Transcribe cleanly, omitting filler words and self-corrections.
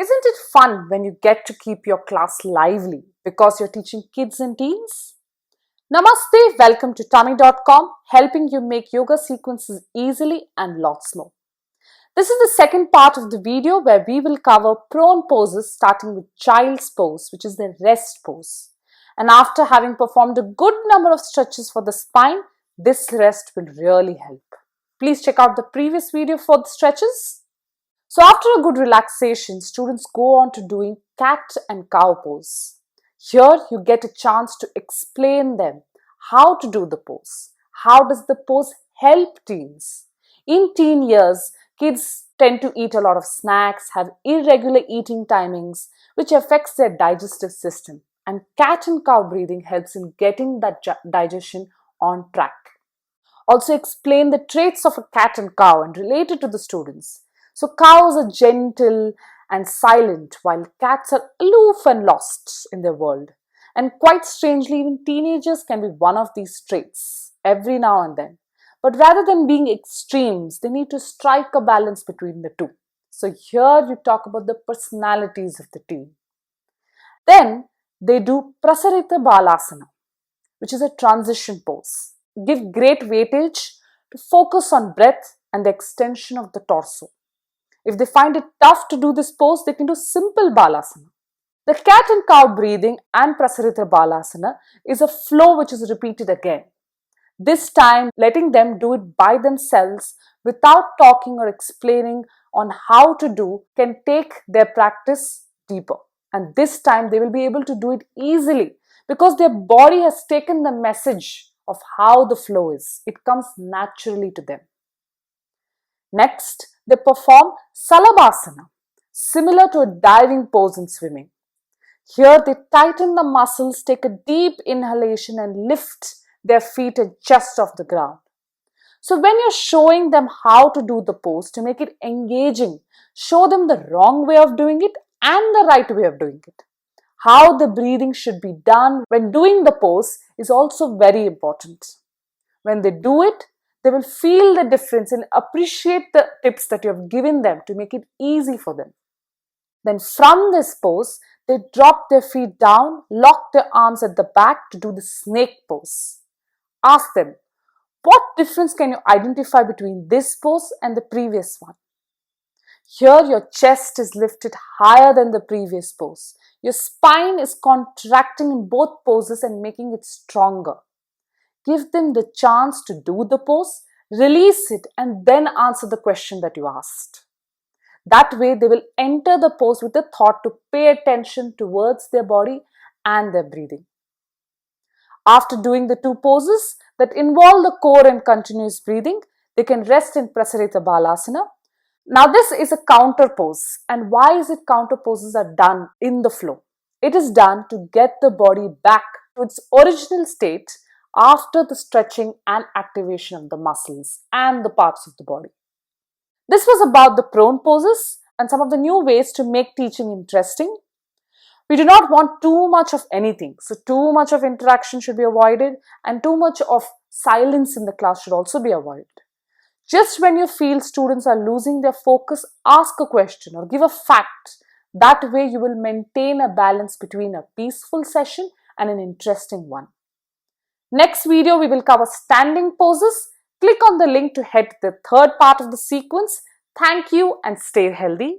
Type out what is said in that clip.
Isn't it fun when you get to keep your class lively because you're teaching kids and teens? Namaste, welcome to Tummee.com, helping you make yoga sequences easily and lots more. This is the second part of the video where we will cover prone poses starting with child's pose, which is the rest pose. And after having performed a good number of stretches for the spine, this rest will really help. Please check out the previous video for the stretches. So after a good relaxation, students go on to doing cat and cow pose. Here you get a chance to explain them how to do the pose. How does the pose help teens? In teen years, kids tend to eat a lot of snacks, have irregular eating timings, which affects their digestive system. And cat and cow breathing helps in getting that digestion on track. Also explain the traits of a cat and cow and relate it to the students. So cows are gentle and silent while cats are aloof and lost in their world. And quite strangely, even teenagers can be one of these traits every now and then. But rather than being extremes, they need to strike a balance between the two. So here you talk about the personalities of the teen. Then they do prasarita balasana, which is a transition pose. Give great weightage to focus on breath and the extension of the torso. If they find it tough to do this pose, they can do simple balasana. The cat and cow breathing and prasarita balasana is a flow which is repeated again. This time, letting them do it by themselves without talking or explaining on how to do can take their practice deeper. And this time, they will be able to do it easily because their body has taken the message of how the flow is. It comes naturally to them. Next, they perform salabhasana, similar to a diving pose in swimming. Here, they tighten the muscles, take a deep inhalation and lift their feet and chest off the ground. So when you're showing them how to do the pose to make it engaging, show them the wrong way of doing it and the right way of doing it. How the breathing should be done when doing the pose is also very important. When they do it, they will feel the difference and appreciate the tips that you have given them to make it easy for them. Then from this pose, they drop their feet down, lock their arms at the back to do the snake pose. Ask them, what difference can you identify between this pose and the previous one? Here your chest is lifted higher than the previous pose. Your spine is contracting in both poses and making it stronger. Give them the chance to do the pose, release it, and then answer the question that you asked. That way, they will enter the pose with a thought to pay attention towards their body and their breathing. After doing the two poses that involve the core and continuous breathing, they can rest in prasarita balasana. Now, this is a counter pose. And why is it counter poses are done in the flow? It is done to get the body back to its original state after the stretching and activation of the muscles and the parts of the body. This was about the prone poses and some of the new ways to make teaching interesting. We do not want too much of anything, so too much of interaction should be avoided and too much of silence in the class should also be avoided. Just when you feel students are losing their focus, ask a question or give a fact. That way you will maintain a balance between a peaceful session and an interesting one. Next video, we will cover standing poses. Click on the link to head to the third part of the sequence. Thank you and stay healthy.